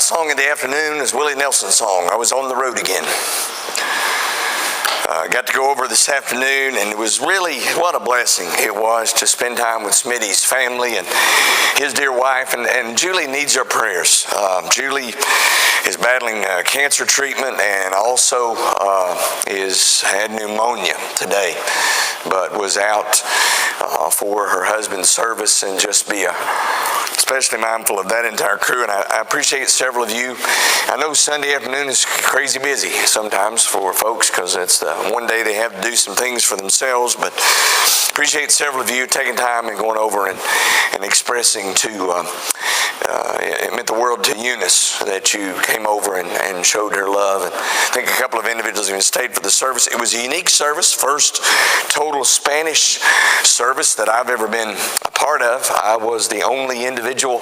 song in the afternoon is Willie Nelson's song, I Was on the Road Again. Got to go over this afternoon, and it was really, what a blessing it was to spend time with Smitty's family and his dear wife, and Julie needs our prayers. Julie is battling cancer treatment and also had pneumonia today, but was out for her husband's service, and just be especially mindful of that entire crew. And I appreciate several of you. I know Sunday afternoon is crazy busy sometimes for folks because it's the one day they have to do some things for themselves, but appreciate several of you taking time and going over and expressing to it meant the world to Eunice that you came over and showed her love. And I think a couple of individuals even stayed for the service. It was a unique service, first total Spanish service that I've ever been a part of. I was the only individual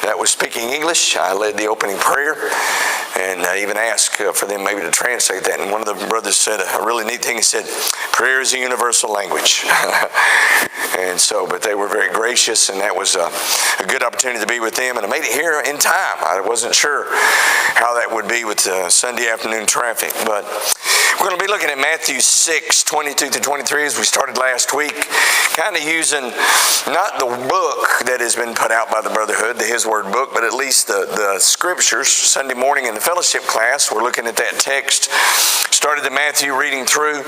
that was speaking English. I led the opening prayer, and I even asked for them maybe to translate that. And one of the brothers said a really neat thing. He said, prayer is a universal language. And so, but they were very gracious, and that was a good opportunity to be with them. And I made it here in time. I wasn't sure how that would be with Sunday afternoon traffic, but we're going to be looking at Matthew 6, 22 through 23 as we started last week, kind of using not the book that has been put out by the Brotherhood, the His Word book, but at least the scriptures. Sunday morning in the fellowship class, we're looking at that text. Started the Matthew reading through,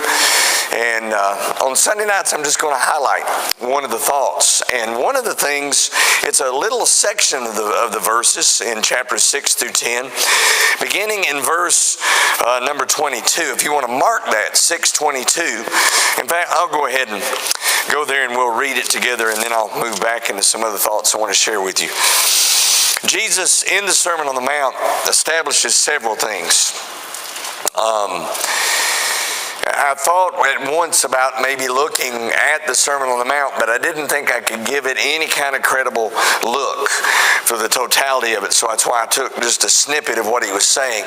and on Sunday nights I'm just going to highlight one of the thoughts. And one of the things, it's a little section of the verses in chapters 6 through 10, beginning in verse number 22. If you want to mark that, 6:22. In fact, I'll go ahead and go there and we'll read it together, and then I'll move back into some other thoughts I want to share with you. Jesus, in the Sermon on the Mount, establishes several things. I thought at once about maybe looking at the Sermon on the Mount, but I didn't think I could give it any kind of credible look for the totality of it, so that's why I took just a snippet of what he was saying.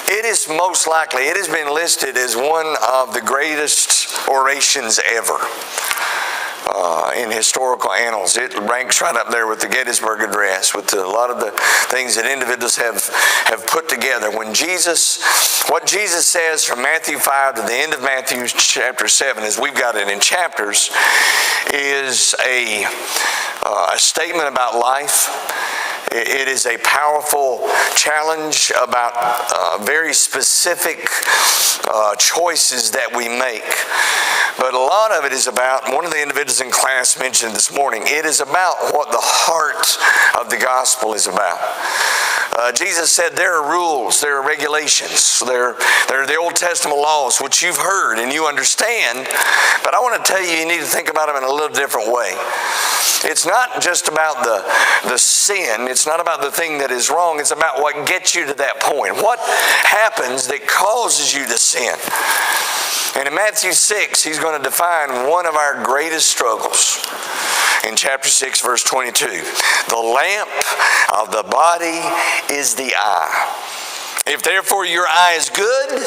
It is most likely, it has been listed as one of the greatest orations ever. In historical annals. It ranks right up there with the Gettysburg Address, with a lot of the things that individuals have put together. What Jesus says from Matthew 5 to the end of Matthew chapter 7, as we've got it in chapters, is a statement about life. It is a powerful challenge about very specific choices that we make. But a lot of it is about, one of the individuals in class mentioned this morning, it is about what the heart of the gospel is about. Jesus said there are rules, there are regulations, there are the Old Testament laws, which you've heard and you understand, but I want to tell you need to think about them in a little different way. It's not just about the sin, it's not about the thing that is wrong, it's about what gets you to that point. What happens that causes you to sin? And in Matthew 6, he's going to define one of our greatest struggles. In chapter 6, verse 22, the lamp of the body is the eye. If therefore your eye is good,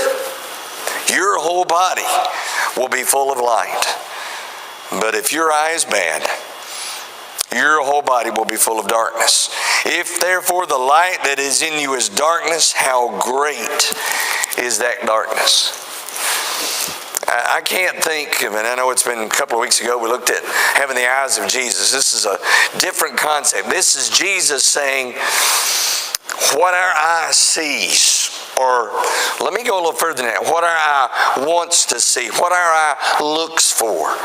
your whole body will be full of light. But if your eye is bad, your whole body will be full of darkness. If therefore the light that is in you is darkness, how great is that darkness? I can't think of, and I know it's been a couple of weeks ago, we looked at having the eyes of Jesus. This is a different concept. This is Jesus saying, what our eye sees, or let me go a little further than that, what our eye wants to see, what our eye looks for,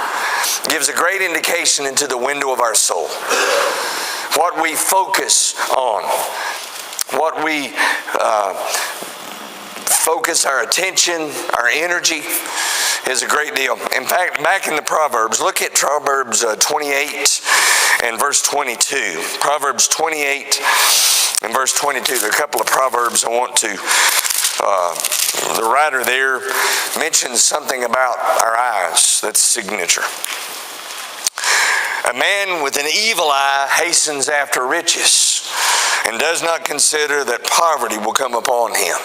gives a great indication into the window of our soul. What we focus on, what we focus our attention, our energy, is a great deal. In fact, back in the Proverbs, look at Proverbs 28 and verse 22. Proverbs 28 and verse 22. There are a couple of Proverbs I want to, the writer there mentions something about our eyes. That's signature. A man with an evil eye hastens after riches and does not consider that poverty will come upon him.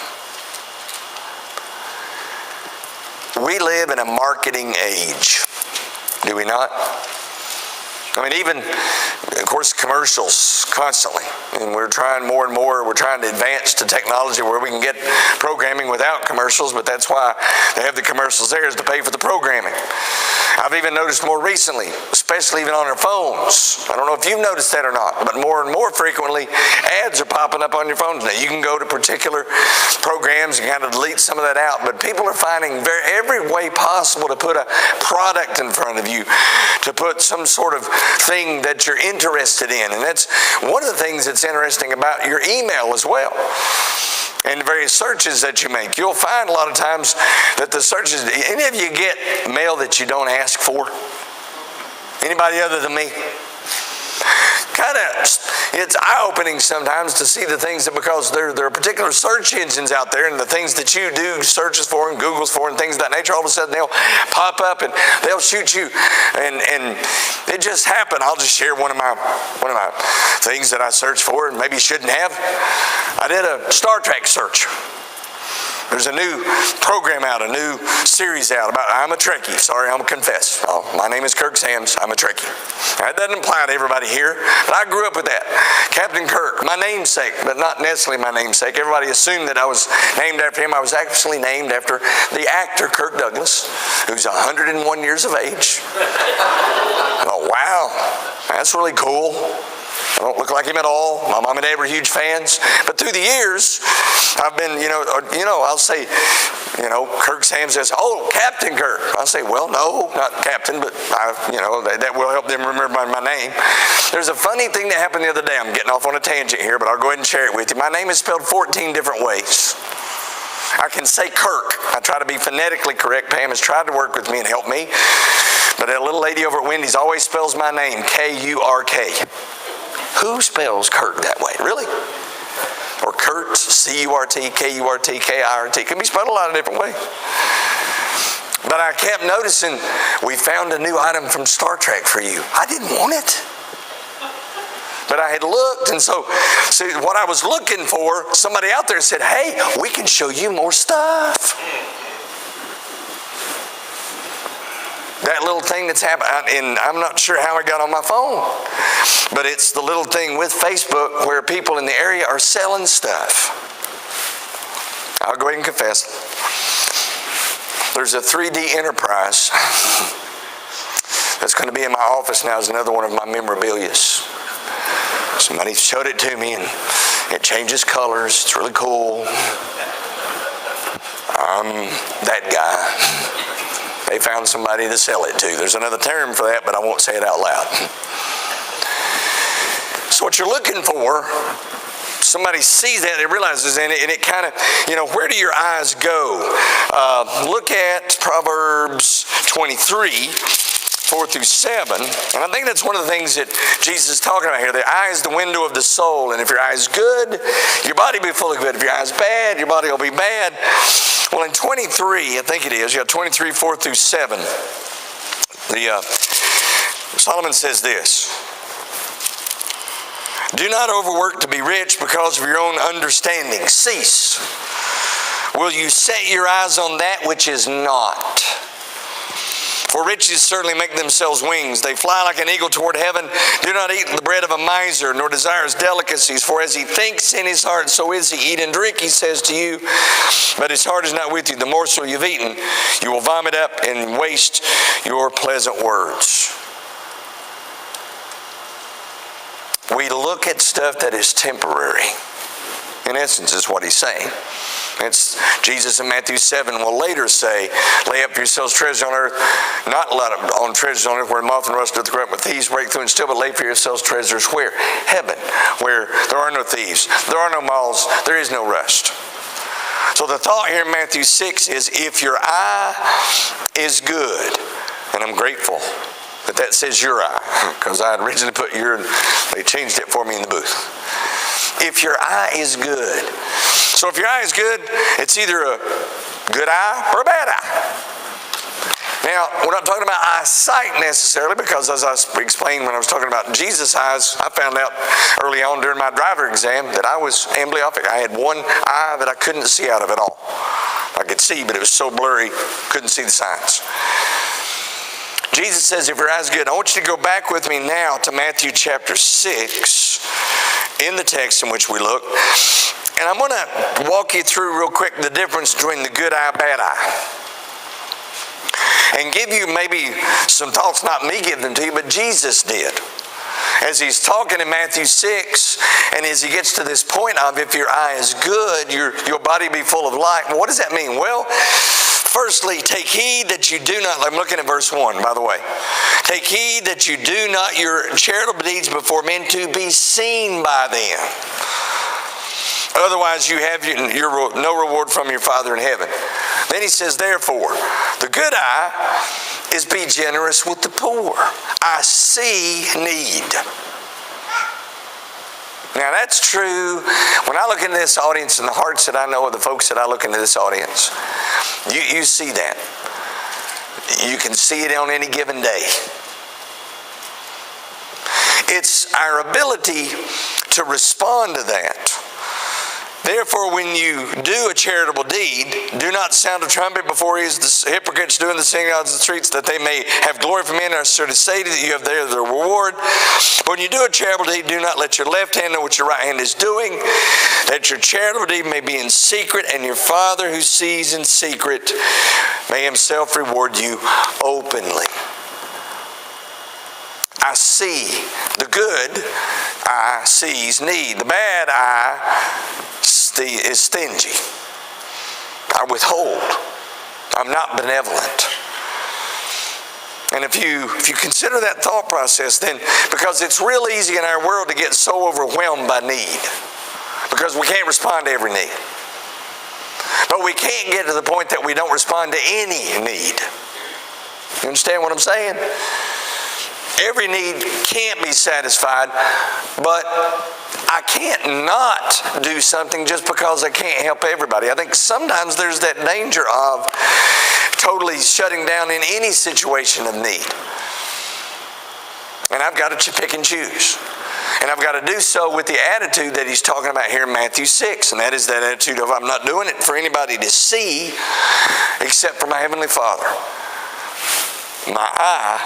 We live in a marketing age, do we not? I mean, even, of course, commercials constantly. And we're trying more and more. We're trying to advance to technology where we can get programming without commercials, but that's why they have the commercials there, is to pay for the programming. I've even noticed more recently, especially even on our phones. I don't know if you've noticed that or not, but more and more frequently, ads are popping up on your phones. Now, you can go to particular programs and kind of delete some of that out, but people are finding every way possible to put a product in front of you, to put some sort of thing that you're interested in. And that's one of the things that's interesting about your email as well. And the various searches that you make, you'll find a lot of times that the searches, any of you get mail that you don't ask for? Anybody other than me? It's eye-opening sometimes to see the things that, because there are particular search engines out there, and the things that you do searches for and Googles for and things of that nature, all of a sudden they'll pop up and they'll shoot you. And it just happened. I'll just share one of my things that I searched for and maybe shouldn't have. I did a Star Trek search. There's a new program out, a new series out about, I'm a Trekkie. Sorry, I'm a confess. Oh, my name is Kirk Sams. I'm a Trekkie. That doesn't apply to everybody here, but I grew up with that. Captain Kirk, my namesake, but not necessarily my namesake. Everybody assumed that I was named after him. I was actually named after the actor Kirk Douglas, who's 101 years of age. Oh, wow. That's really cool. I don't look like him at all. My mom and dad were huge fans. But through the years, I've been, I'll say, Kirk Sams says, oh, Captain Kirk. I'll say, well, no, not Captain, but that will help them remember my name. There's a funny thing that happened the other day. I'm getting off on a tangent here, but I'll go ahead and share it with you. My name is spelled 14 different ways. I can say Kirk. I try to be phonetically correct. Pam has tried to work with me and help me. But that little lady over at Wendy's always spells my name, K-U-R-K. Who spells Kirk that way? Really? Or Kurt, C-U-R-T, K-U-R-T, K-I-R-T. It can be spelled a lot of different ways. But I kept noticing, we found a new item from Star Trek for you. I didn't want it. But I had looked, and so what I was looking for, somebody out there said, hey, we can show you more stuff. That little thing that's happened, and I'm not sure how it got on my phone, but it's the little thing with Facebook where people in the area are selling stuff. I'll go ahead and confess. There's a 3D Enterprise that's going to be in my office now as another one of my memorabilia. Somebody showed it to me, and it changes colors. It's really cool. I'm that guy. They found somebody to sell it to. There's another term for that, but I won't say it out loud. So what you're looking for, somebody sees that, they realizes, and it kind of, where do your eyes go? Look at Proverbs 23, 4 through 7. And I think that's one of the things that Jesus is talking about here. The eye is the window of the soul. And if your eye is good, your body will be full of good. If your eye is bad, your body will be bad. Well, in 23, I think it is, you have 23, 4 through 7. Solomon says this: do not overwork to be rich because of your own understanding. Cease. Will you set your eyes on that which is not? For riches certainly make themselves wings. They fly like an eagle toward heaven. Do not eat the bread of a miser, nor desire his delicacies. For as he thinks in his heart, so is he. Eat and drink, he says to you, but his heart is not with you. The morsel you've eaten, you will vomit up and waste your pleasant words. We look at stuff that is temporary. In essence, is what he's saying. It's Jesus in Matthew 7 will later say, lay up for yourselves treasures on earth, not on treasures on earth where moth and rust doth corrupt, but thieves break through and steal, but lay for yourselves treasures where? Heaven, where there are no thieves, there are no moths, there is no rust. So the thought here in Matthew 6 is, if your eye is good, and I'm grateful that says your eye, because I had originally put your, they changed it for me in the booth. If your eye is good. So if your eye is good, it's either a good eye or a bad eye. Now, we're not talking about eyesight necessarily, because as I explained when I was talking about Jesus' eyes, I found out early on during my driver exam that I was amblyopic. I had one eye that I couldn't see out of at all. I could see, but it was so blurry, couldn't see the signs. Jesus says, if your eye's good, I want you to go back with me now to Matthew chapter 6 in the text in which we look. And I'm going to walk you through real quick the difference between the good eye, bad eye. And give you maybe some thoughts, not me give them to you, but Jesus did. As he's talking in Matthew 6, and as he gets to this point of if your eye is good, your body be full of light. Well, what does that mean? Well, firstly, take heed that you do not, I'm looking at verse 1, by the way. Take heed that you do not your charitable deeds before men to be seen by them. Otherwise, you have no reward from your Father in heaven. Then he says, therefore, the good eye is be generous with the poor. I see need. Now, that's true. When I look into this audience and the hearts that I know of the folks that I look into this audience, you see that. You can see it on any given day. It's our ability to respond to that. Therefore, when you do a charitable deed, do not sound a trumpet before he is the hypocrites doing the synagogues and the streets, that they may have glory from men. I sort of say that you have there the reward. But when you do a charitable deed, do not let your left hand know what your right hand is doing, that your charitable deed may be in secret, and your Father who sees in secret may himself reward you openly. I see. The good eye sees need. The bad eye is stingy. I withhold. I'm not benevolent. And if you consider that thought process, then because it's real easy in our world to get so overwhelmed by need, because we can't respond to every need. But we can't get to the point that we don't respond to any need. You understand what I'm saying? Every need can't be satisfied, but I can't not do something just because I can't help everybody. I think sometimes there's that danger of totally shutting down in any situation of need. And I've got to pick and choose. And I've got to do so with the attitude that he's talking about here in Matthew 6. And that is that attitude of I'm not doing it for anybody to see except for my Heavenly Father. My eye,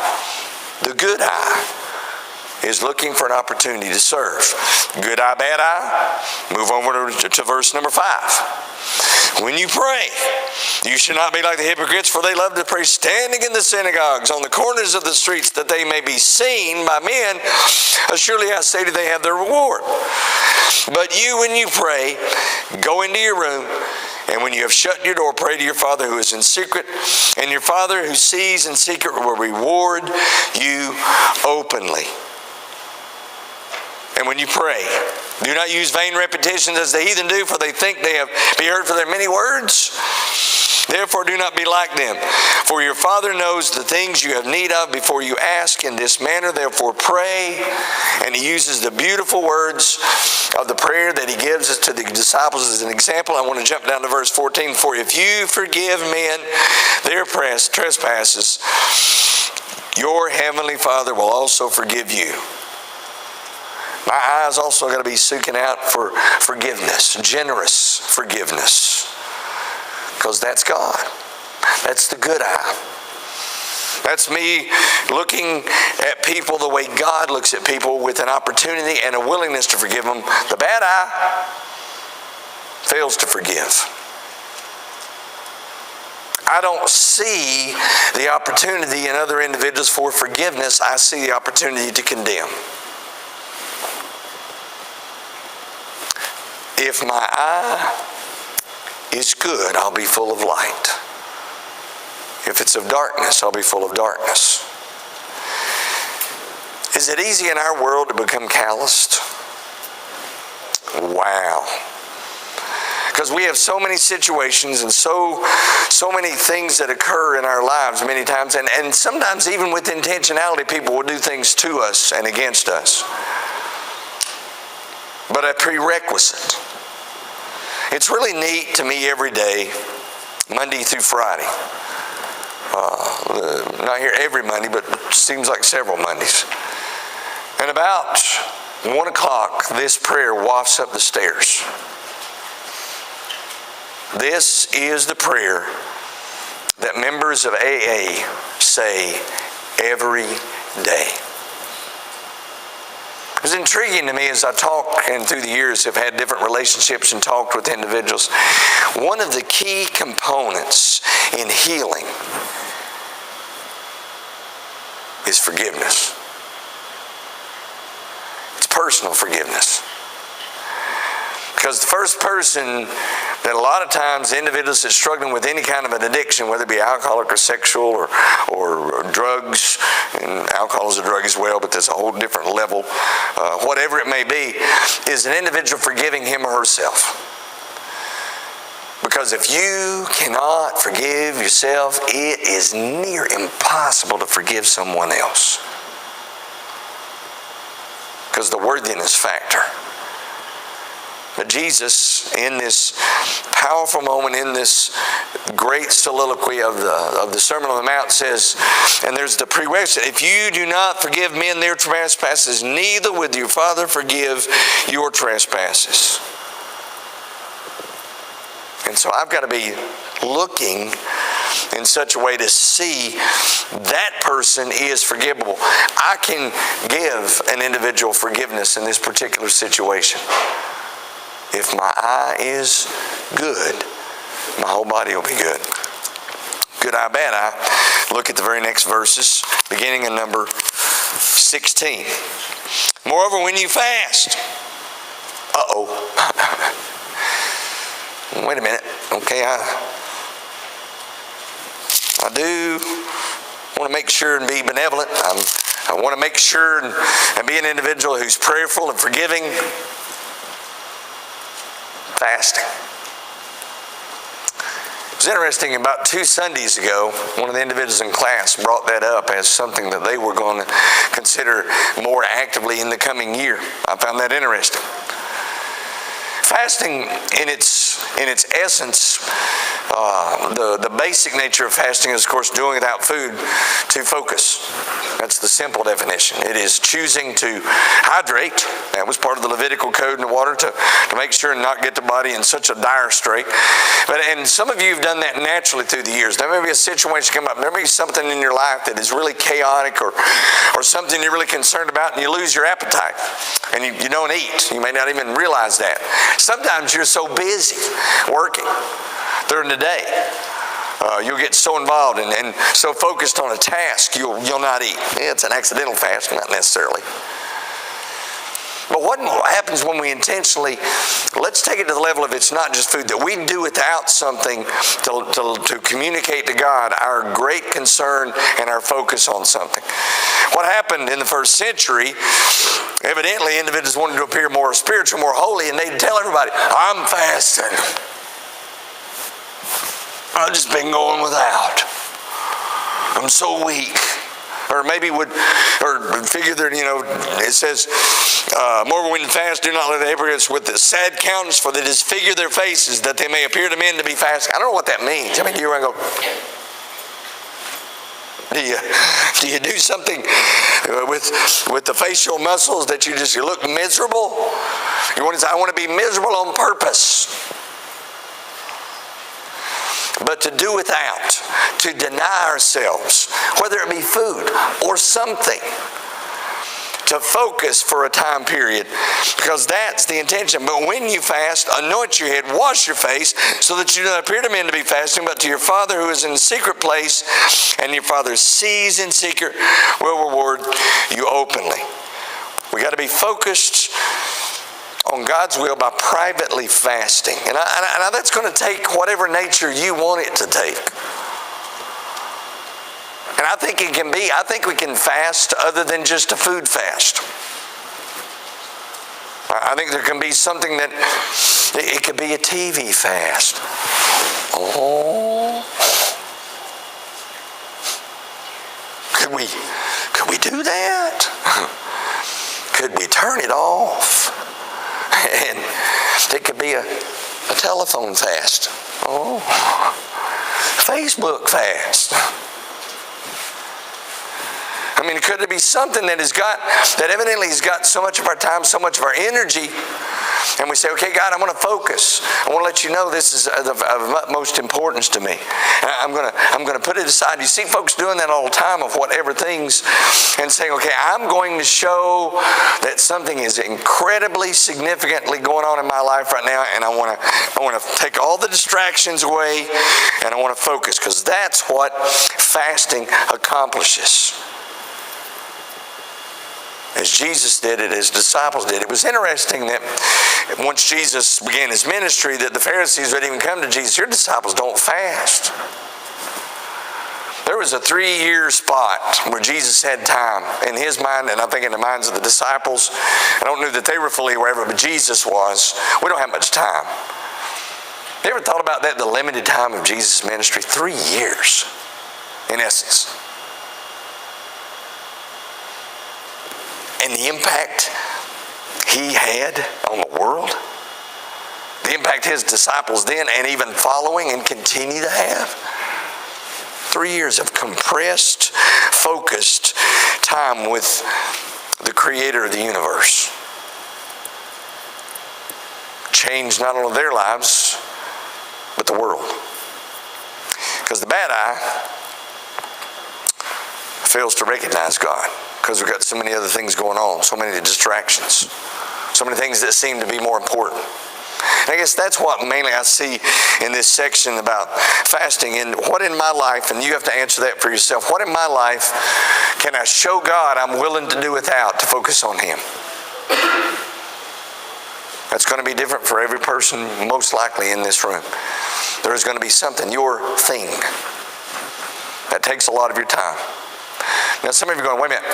the good eye, is looking for an opportunity to serve. Good eye, bad eye. Move over to verse number 5. When you pray, you should not be like the hypocrites, for they love to pray standing in the synagogues on the corners of the streets, that they may be seen by men. Surely I say to you, they have their reward. But you, when you pray, go into your room, and when you have shut your door, pray to your Father who is in secret, and your Father who sees in secret will reward you openly. And when you pray, do not use vain repetitions as the heathen do, for they think they have be heard for their many words. Therefore do not be like them, for your Father knows the things you have need of before you ask. In this manner therefore pray. And he uses the beautiful words of the prayer that he gives us to the disciples as an example. I want to jump down to verse 14. For if you forgive men their trespasses, your heavenly Father will also forgive you. My eyes also got to be seeking out for forgiveness, generous forgiveness. Because that's God. That's the good eye. That's me looking at people the way God looks at people, with an opportunity and a willingness to forgive them. The bad eye fails to forgive. I don't see the opportunity in other individuals for forgiveness. I see the opportunity to condemn. If my eye is good, I'll be full of light. If it's of darkness, I'll be full of darkness. Is it easy in our world to become calloused? Wow. Because we have so many situations and so many things that occur in our lives many times, and sometimes even with intentionality, people will do things to us and against us. But a prerequisite. It's really neat to me every day, Monday through Friday. Not here every Monday, but it seems like several Mondays. And about 1 o'clock, this prayer wafts up the stairs. This is the prayer that members of AA say every day. It was intriguing to me as I talked and through the years have had different relationships and talked with individuals. One of the key components in healing is forgiveness. It's personal forgiveness. Because the first person that a lot of times individuals that are struggling with any kind of an addiction, whether it be alcoholic or sexual or drugs, and alcohol is a drug as well, but there's a whole different level, whatever it may be, is an individual forgiving him or herself. Because if you cannot forgive yourself, it is near impossible to forgive someone else. Because the worthiness factor. But Jesus, in this powerful moment, in this great soliloquy of the Sermon on the Mount, says, and there's the prerequisite, if you do not forgive men their trespasses, neither will your Father forgive your trespasses. And so I've got to be looking in such a way to see that person is forgivable. I can give an individual forgiveness in this particular situation. If my eye is good, my whole body will be good. Good eye, bad eye. Look at the very next verses, beginning in number 16. Moreover, when you fast, wait a minute. Okay, I do want to make sure and be benevolent. I want to make sure and be an individual who's prayerful and forgiving. Fasting. It was interesting, about 2 Sundays ago, one of the individuals in class brought that up as something that they were going to consider more actively in the coming year. I found that interesting. Fasting, in its essence, the basic nature of fasting is, of course, doing without food to focus. That's the simple definition. It is choosing to hydrate. That was part of the Levitical code in the water to make sure and not get the body in such a dire strait. And some of you have done that naturally through the years. There may be a situation come up. There may be something in your life that is really chaotic or something you're really concerned about, and you lose your appetite and you don't eat. You may not even realize that. Sometimes you're so busy working during the day. You'll get so involved and so focused on a task, you'll not eat. It's an accidental fast, not necessarily. But what happens when we intentionally, let's take it to the level of it's not just food, that we do without something to communicate to God our great concern and our focus on something. What happened in the first century, evidently individuals wanted to appear more spiritual, more holy, and they'd tell everybody, I'm fasting. I've just been going without. I'm so weak. Or maybe figure that, it says, moreover when you fast, do not let the hypocrites with the sad countenance, for they disfigure their faces, that they may appear to men to be fasting. I don't know what that means. I mean, do you want to go, do you do something with the facial muscles that you look miserable? You want to say, I want to be miserable on purpose. But to do without, to deny ourselves, whether it be food or something, to focus for a time period, because that's the intention. But when you fast, anoint your head, wash your face, so that you do not appear to men to be fasting, but to your Father who is in the secret place, and your Father sees in secret will reward you openly. We got to be focused on God's will by privately fasting. And that's going to take whatever nature you want it to take. And I think we can fast other than just a food fast. I think there can be something that, it could be a TV fast. Oh. Could we do that? Could we turn it off? And it could be a telephone fast. Oh, Facebook fast. I mean, could it be something that evidently has got so much of our time, so much of our energy, And we say, okay, God, I'm going to focus. I want to let you know this is of utmost importance to me. And I'm going to put it aside. You see folks doing that all the time of whatever things and saying, okay, I'm going to show that something is incredibly significantly going on in my life right now, and I want to take all the distractions away, and I want to focus, because that's what fasting accomplishes. As Jesus did it, as disciples did. It was interesting that once Jesus began his ministry, that the Pharisees would even come to Jesus, your disciples don't fast. There was a 3-year spot where Jesus had time in his mind, and I think in the minds of the disciples. I don't know that they were fully aware of it, but Jesus was. We don't have much time. You ever thought about that, the limited time of Jesus' ministry? 3 years, in essence. And the impact he had on the world, the impact his disciples then and even following and continue to have. 3 years of compressed, focused time with the creator of the universe. Changed not only their lives, but the world. Because the bad eye fails to recognize God. Because we've got so many other things going on, so many distractions, so many things that seem to be more important. And I guess that's what mainly I see in this section about fasting. And what in my life, and you have to answer that for yourself, what in my life can I show God I'm willing to do without to focus on Him? That's going to be different for every person, most likely in this room. There is going to be something, your thing, that takes a lot of your time. Now, some of you are going, wait a minute.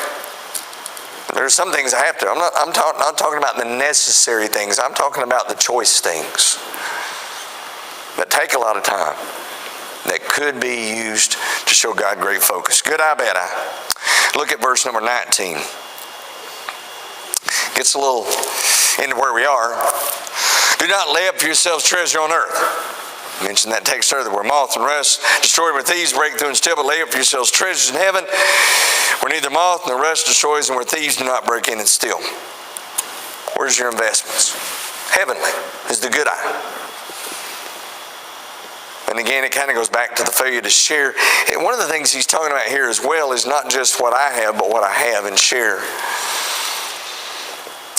There are some things I have to. I'm not talking about the necessary things. I'm talking about the choice things that take a lot of time, that could be used to show God great focus. Good eye, bad eye. Look at verse number 19. Gets a little into where we are. Do not lay up for yourselves treasure on earth. I mentioned that text earlier, where moth and rust destroy, where thieves break through and steal, but lay up for yourselves treasures in heaven, where neither moth nor rust destroys, and where thieves do not break in and steal. Where's your investments? Heavenly is the good eye. And again, it kind of goes back to the failure to share. And one of the things he's talking about here as well is not just what I have, but what I have and share.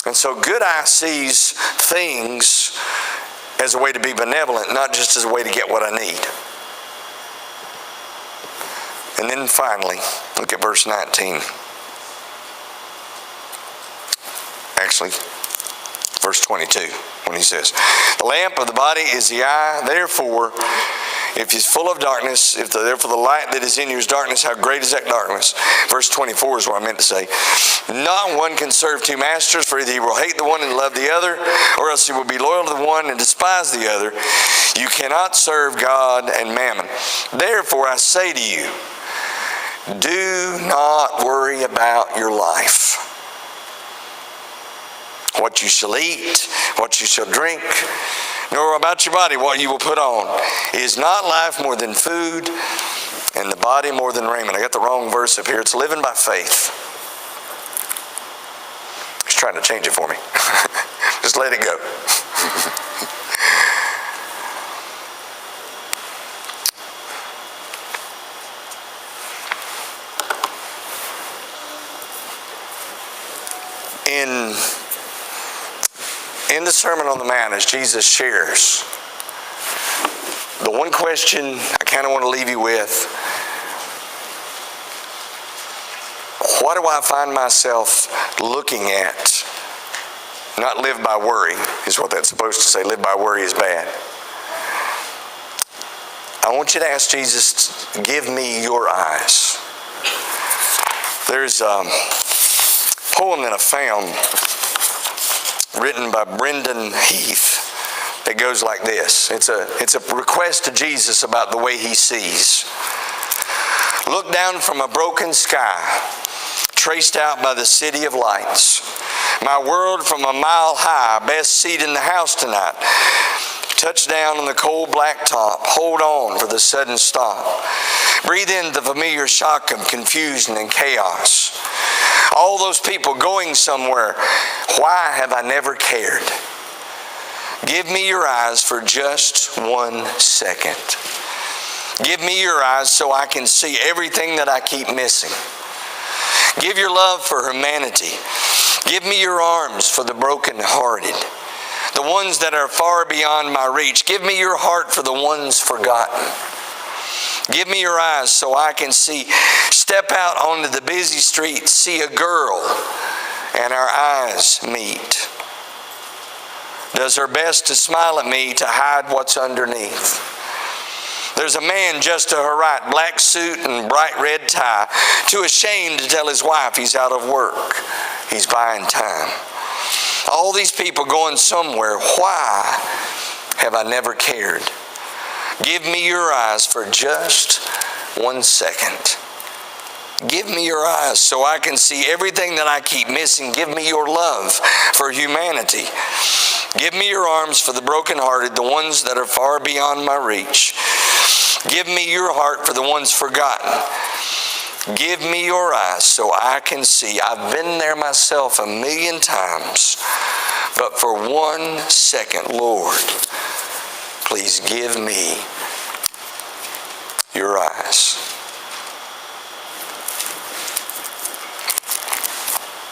And so good eye sees things as a way to be benevolent, not just as a way to get what I need. And then finally, look at verse 19. Actually, verse 22, when he says, the lamp of the body is the eye, therefore, if it's full of darkness, therefore the light that is in you is darkness, how great is that darkness? Verse 24 is what I meant to say. Not one can serve two masters, for either he will hate the one and love the other, or else he will be loyal to the one and despise the other. You cannot serve God and mammon. Therefore I say to you, do not worry about your life, what you shall eat, what you shall drink, nor about your body, what you will put on. Is not life more than food, and the body more than raiment? I got the wrong verse up here. It's living by faith. He's trying to change it for me. Just let it go. In the Sermon on the Mount, as Jesus shares, the one question I kind of want to leave you with, what do I find myself looking at? Not live by worry is what that's supposed to say. Live by worry is bad. I want you to ask Jesus, give me your eyes. There's a poem that I found written by Brendan Heath that goes like this. It's a request to Jesus about the way he sees. Look down from a broken sky, traced out by the city of lights. My world from a mile high, best seat in the house tonight. Touch down on the cold black top. Hold on for the sudden stop. Breathe in the familiar shock of confusion and chaos. All those people going somewhere. Why have I never cared? Give me your eyes for just 1 second. Give me your eyes so I can see everything that I keep missing. Give your love for humanity. Give me your arms for the brokenhearted, the ones that are far beyond my reach. Give me your heart for the ones forgotten. Give me your eyes so I can see, step out onto the busy street, see a girl, and our eyes meet. Does her best to smile at me to hide what's underneath. There's a man just to her right, black suit and bright red tie, too ashamed to tell his wife he's out of work. He's buying time. All these people going somewhere. Why have I never cared? Give me your eyes for just 1 second. Give me your eyes so I can see everything that I keep missing. Give me your love for humanity. Give me your arms for the brokenhearted, the ones that are far beyond my reach. Give me your heart for the ones forgotten. Give me your eyes so I can see. I've been there myself 1,000,000 times. But for 1 second, Lord, please give me your eyes.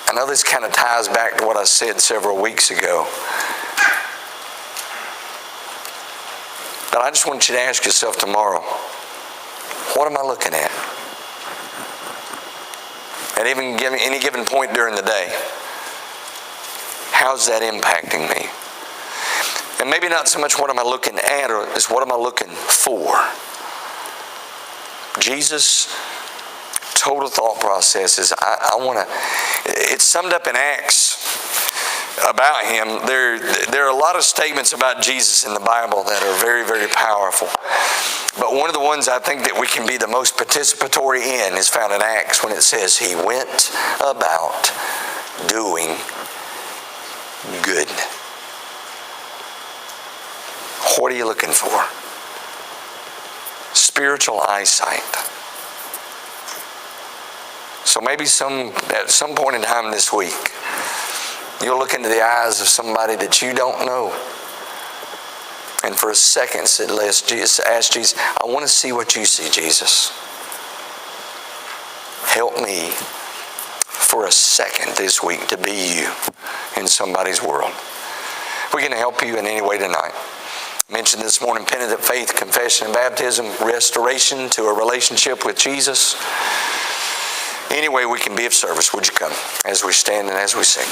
I know this kind of ties back to what I said several weeks ago. But I just want you to ask yourself tomorrow, what am I looking at? At any given point during the day, how's that impacting me? And maybe not so much what am I looking at, or is what am I looking for? Jesus' total thought process is, it's summed up in Acts about him. There are a lot of statements about Jesus in the Bible that are very, very powerful. But one of the ones I think that we can be the most participatory in is found in Acts when it says he went about doing good. What are you looking for? Spiritual eyesight. So maybe at some point in time this week, you'll look into the eyes of somebody that you don't know. And for a second, ask Jesus, I want to see what you see, Jesus. Help me for a second this week to be you in somebody's world. We're going to help you in any way tonight. I mentioned this morning, penitent faith, confession, and baptism, restoration to a relationship with Jesus. Any way we can be of service, would you come as we stand and as we sing?